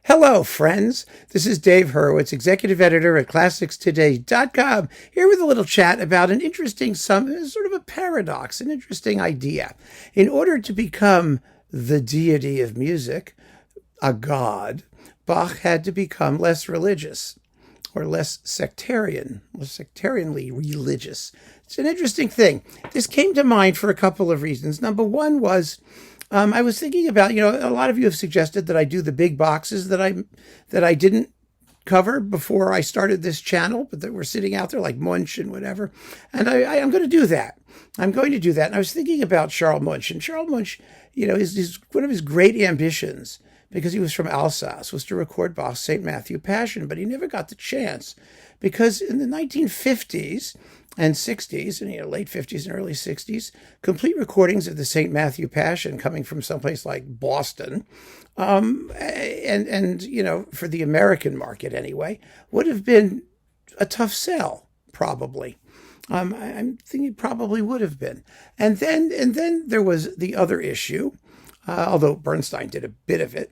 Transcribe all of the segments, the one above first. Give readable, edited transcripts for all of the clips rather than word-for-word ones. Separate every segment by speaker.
Speaker 1: Hello, friends. This is Dave Hurwitz, executive editor at ClassicsToday.com, here with a little chat about an interesting, sort of a paradox, an interesting idea. In order to become the deity of music, a god, Bach had to become less religious or less sectarianly religious. It's an interesting thing. This came to mind for a couple of reasons. Number one was I was thinking about, a lot of you have suggested that I do the big boxes that I didn't cover before I started this channel, but that were sitting out there like Munch and whatever. And I'm going to do that. I'm going to do that. And I was thinking about Charles Munch. And Charles Munch, one of his great ambitions, because he was from Alsace, was to record Bach's St. Matthew Passion, but he never got the chance because in the 1950s and 60s, and late 50s and early 60s, complete recordings of the St. Matthew Passion coming from someplace like Boston, and for the American market anyway, would have been a tough sell, probably. I'm thinking it probably would have been. And then there was the other issue, although Bernstein did a bit of it,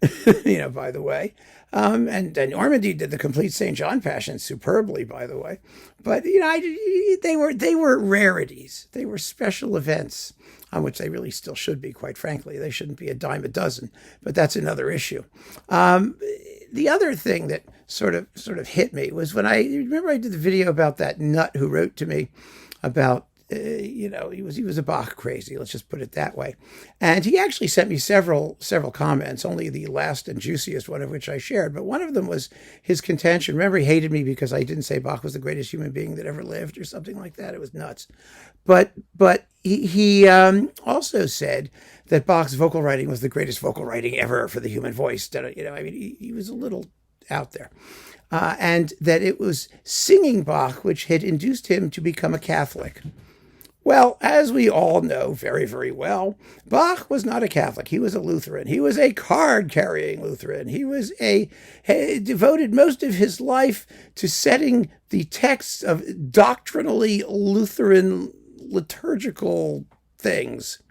Speaker 1: by the way. And Normandy did the complete St. John Passion superbly, by the way. But, they were rarities. They were special events, on which they really still should be, quite frankly. They shouldn't be a dime a dozen, but that's another issue. The other thing that sort of hit me was when I did the video about that nut who wrote to me about, he was a Bach crazy, let's just put it that way. And he actually sent me several comments, only the last and juiciest one of which I shared. But one of them was his contention. Remember, he hated me because I didn't say Bach was the greatest human being that ever lived or something like that. It was nuts. But he also said that Bach's vocal writing was the greatest vocal writing ever for the human voice. He was a little out there. And that it was singing Bach which had induced him to become a Catholic. Well, as we all know very, very well, Bach was not a Catholic. He was a Lutheran. He was a card-carrying Lutheran. He devoted most of his life to setting the texts of doctrinally Lutheran liturgical things,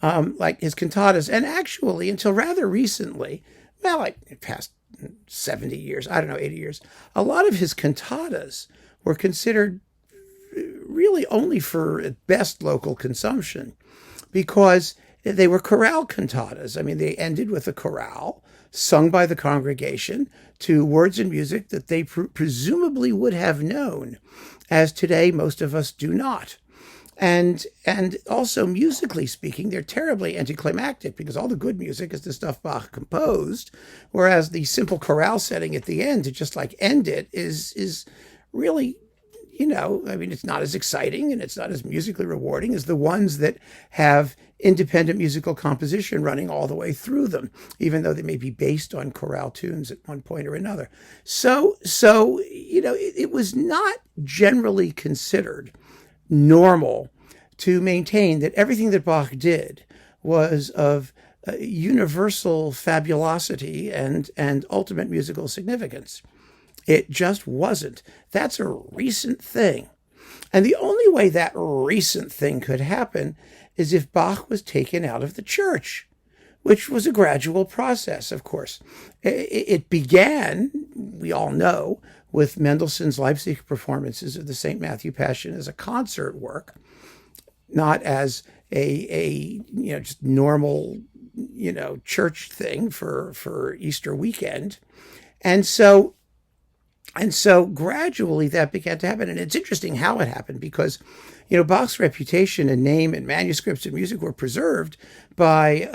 Speaker 1: like his cantatas. And actually, until rather recently, like past 70 years, 80 years, a lot of his cantatas were considered really only for at best local consumption, because they were chorale cantatas. They ended with a chorale sung by the congregation to words and music that they presumably would have known, as today most of us do not. And also, musically speaking, they're terribly anticlimactic because all the good music is the stuff Bach composed, whereas the simple chorale setting at the end to just like end it is really, it's not as exciting and it's not as musically rewarding as the ones that have independent musical composition running all the way through them, even though they may be based on chorale tunes at one point or another. So it was not generally considered normal to maintain that everything that Bach did was of universal fabulosity and ultimate musical significance. It just wasn't. That's a recent thing. And the only way that recent thing could happen is if Bach was taken out of the church, which was a gradual process, of course. It began, we all know, with Mendelssohn's Leipzig performances of the St. Matthew Passion as a concert work, not as a just normal, church thing for Easter weekend. And so gradually that began to happen. And it's interesting how it happened because, Bach's reputation and name and manuscripts and music were preserved by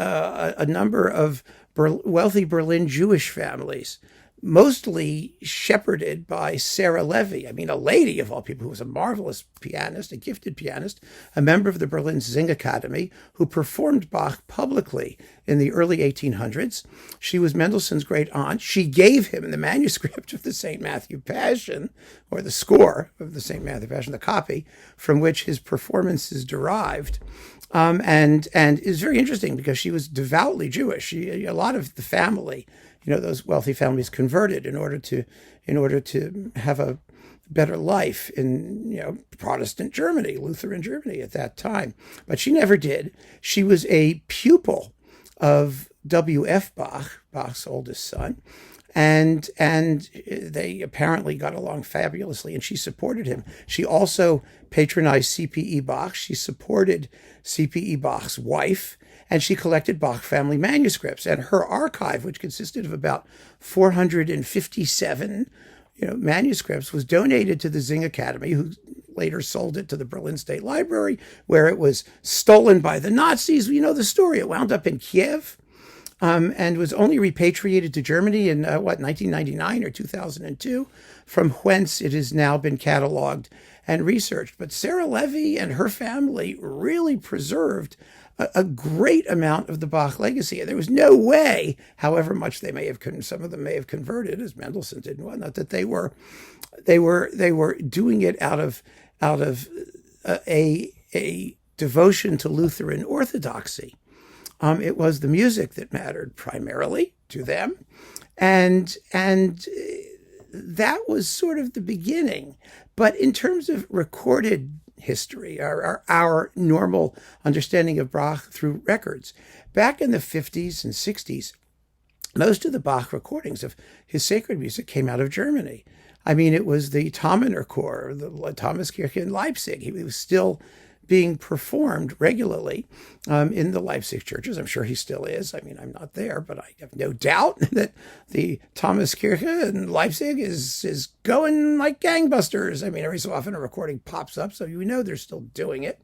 Speaker 1: a number of wealthy Berlin Jewish families, mostly shepherded by Sarah Levy. A lady of all people who was a marvelous pianist, a gifted pianist, a member of the Berlin Sing Academy, who performed Bach publicly in the early 1800s. She was Mendelssohn's great aunt. She gave him the manuscript of the St. Matthew Passion, or the score of the St. Matthew Passion, the copy from which his performance is derived. And it's very interesting because she was devoutly Jewish. A lot of the family, those wealthy families converted in order to have a better life in, Protestant Germany, Lutheran Germany at that time. But she never did. She was a pupil of W.F. Bach, Bach's oldest son, and they apparently got along fabulously, and she supported him. She also patronized C.P.E. Bach. She supported C.P.E. Bach's wife, and she collected Bach family manuscripts. And her archive, which consisted of about 457 manuscripts, was donated to the Zing Academy, who later sold it to the Berlin State Library, where it was stolen by the Nazis. You know the story. It wound up in Kiev, and was only repatriated to Germany in, 1999 or 2002, from whence it has now been cataloged and researched. But Sarah Levy and her family really preserved a great amount of the Bach legacy. There was no way, however much they may have, some of them may have converted, as Mendelssohn did and whatnot, that they were doing it out of a devotion to Lutheran orthodoxy. It was the music that mattered primarily to them, and that was sort of the beginning. But in terms of recorded history, our normal understanding of Bach through records, back in the 50s and 60s, most of the Bach recordings of his sacred music came out of Germany. I mean, it was the Thomaner Chor, the Thomaskirche in Leipzig. He was still being performed regularly in the Leipzig churches. I'm sure he still is. I mean, I'm not there, but I have no doubt that the Thomaskirche in Leipzig is going like gangbusters. I mean, every so often a recording pops up, so you know they're still doing it.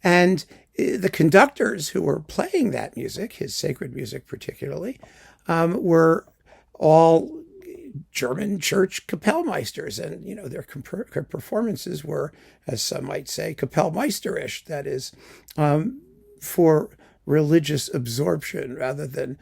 Speaker 1: And the conductors who were playing that music, his sacred music particularly, were all German church Kapellmeisters, and their performances were, as some might say, Kapellmeisterisch. That is, for religious absorption rather than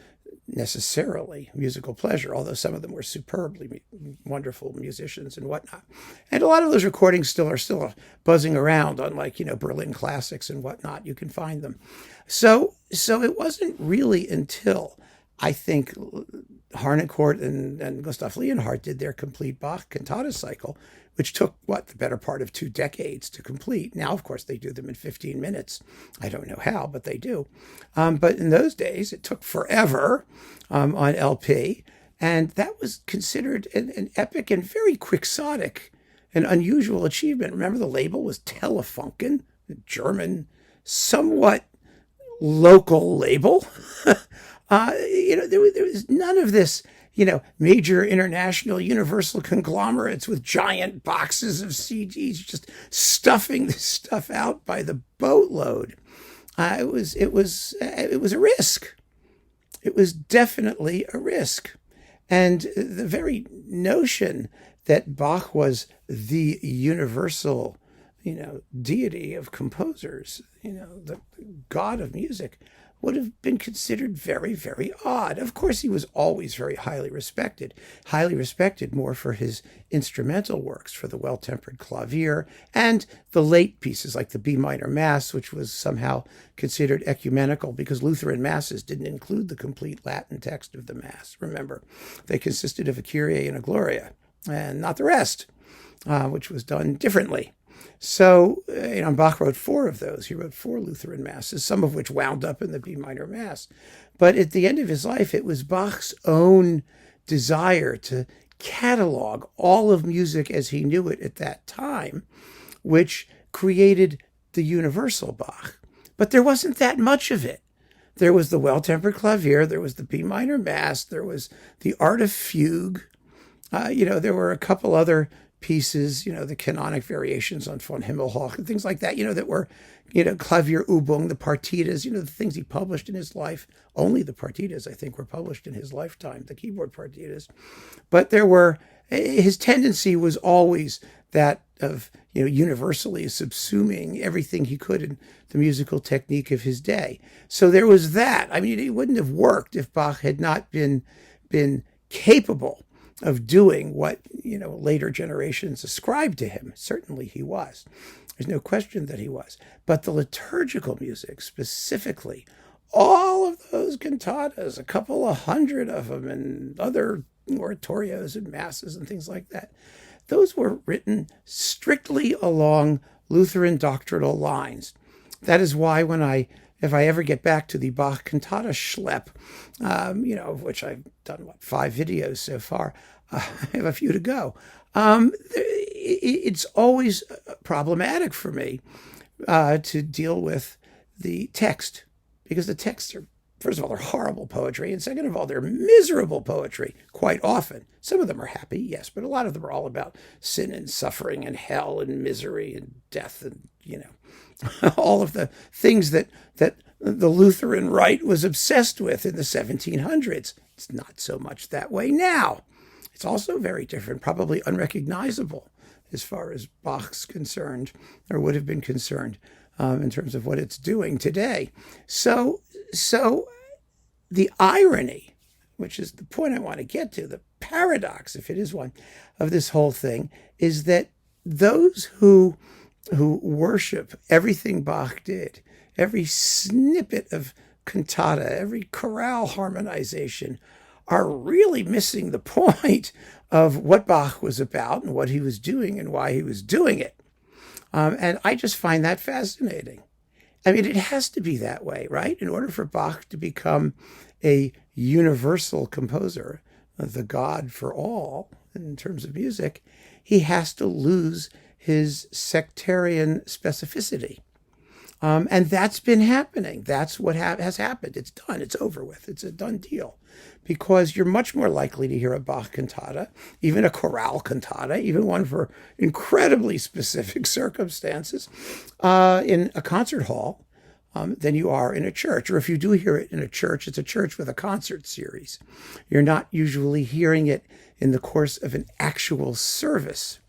Speaker 1: necessarily musical pleasure. Although some of them were superbly wonderful musicians and whatnot, and a lot of those recordings are still buzzing around on Berlin Classics and whatnot. You can find them. So it wasn't really until I think Harnoncourt and Gustav Leonhardt did their complete Bach cantata cycle, which took, the better part of 2 decades to complete. Now, of course, they do them in 15 minutes. I don't know how, but they do. But in those days, it took forever on LP, and that was considered an epic and very quixotic and unusual achievement. Remember, the label was Telefunken, a German, somewhat local label. There was none of this, major international universal conglomerates with giant boxes of CDs just stuffing this stuff out by the boatload. It was a risk. It was definitely a risk. And the very notion that Bach was the universal, deity of composers, the god of music, would have been considered very, very odd. Of course, he was always very highly respected more for his instrumental works, for the Well-Tempered Clavier, and the late pieces like the B minor Mass, which was somehow considered ecumenical because Lutheran Masses didn't include the complete Latin text of the Mass. Remember, they consisted of a Kyrie and a Gloria, and not the rest, which was done differently. So, Bach wrote 4 of those. He wrote 4 Lutheran Masses, some of which wound up in the B minor Mass. But at the end of his life, it was Bach's own desire to catalog all of music as he knew it at that time, which created the universal Bach. But there wasn't that much of it. There was the Well-Tempered Clavier, there was the B minor Mass, there was the Art of Fugue. There were a couple other pieces, the canonic variations on von Himmelhoch and things like that, that were, Klavierübung, the partitas, the things he published in his life. Only the partitas, I think, were published in his lifetime, the keyboard partitas. But his tendency was always that of, universally subsuming everything he could in the musical technique of his day. So there was that. I mean, it wouldn't have worked if Bach had not been capable of doing what, later generations ascribed to him. Certainly he was. There's no question that he was. But the liturgical music specifically, all of those cantatas, a couple of hundred of them, and other oratorios and masses and things like that, those were written strictly along Lutheran doctrinal lines. That is why when I if I ever get back to the Bach cantata schlep, of which I've done, 5 videos so far. I have a few to go. It's always problematic for me to deal with the text, because the texts are, first of all, they're horrible poetry, and second of all, they're miserable poetry quite often. Some of them are happy, yes, but a lot of them are all about sin and suffering and hell and misery and death and, all of the things that the Lutheran right was obsessed with in the 1700s. It's not so much that way now. It's also very different, probably unrecognizable as far as Bach's concerned, or would have been concerned, in terms of what it's doing today. So the irony, which is the point I want to get to, the paradox, if it is one, of this whole thing, is that those who worship everything Bach did, every snippet of cantata, every chorale harmonization, are really missing the point of what Bach was about and what he was doing and why he was doing it. And I just find that fascinating. I mean, it has to be that way, right? In order for Bach to become a universal composer, the God for all in terms of music, he has to lose his sectarian specificity. And that's been happening. That's what has happened. It's done. It's over with. It's a done deal. Because you're much more likely to hear a Bach cantata, even a chorale cantata, even one for incredibly specific circumstances, in a concert hall than you are in a church. Or if you do hear it in a church, it's a church with a concert series. You're not usually hearing it in the course of an actual service.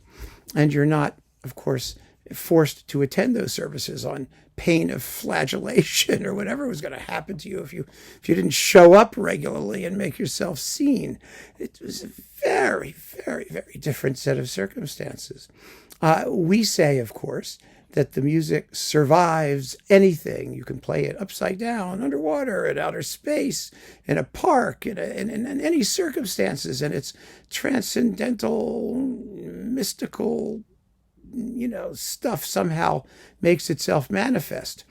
Speaker 1: And you're not, of course, forced to attend those services on pain of flagellation or whatever was going to happen to you if you didn't show up regularly and make yourself seen. It was a very, very, very different set of circumstances. We say, of course, that the music survives anything. You can play it upside down, underwater, in outer space, in a park, in any circumstances, and its transcendental, mystical, stuff somehow makes itself manifest.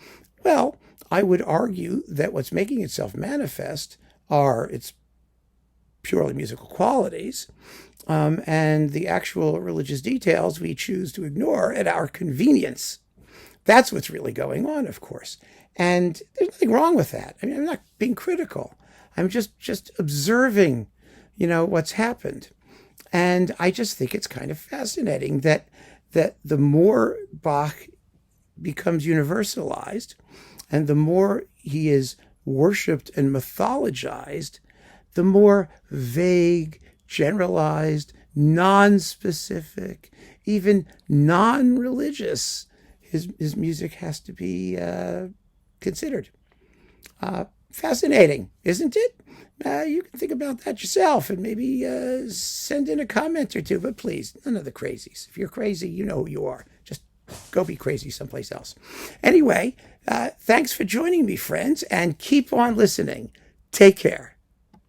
Speaker 1: Well, I would argue that what's making itself manifest are its purely musical qualities, and the actual religious details we choose to ignore at our convenience. That's what's really going on, of course. And there's nothing wrong with that. I mean, I'm not being critical. I'm just observing, what's happened. And I just think it's kind of fascinating that the more Bach becomes universalized and the more he is worshipped and mythologized, the more vague, generalized, non-specific, even non-religious his music has to be considered. Fascinating, isn't it? You can think about that yourself and maybe send in a comment or two, but please, none of the crazies. If you're crazy, you know who you are. Just go be crazy someplace else. Anyway, thanks for joining me, friends, and keep on listening. Take care.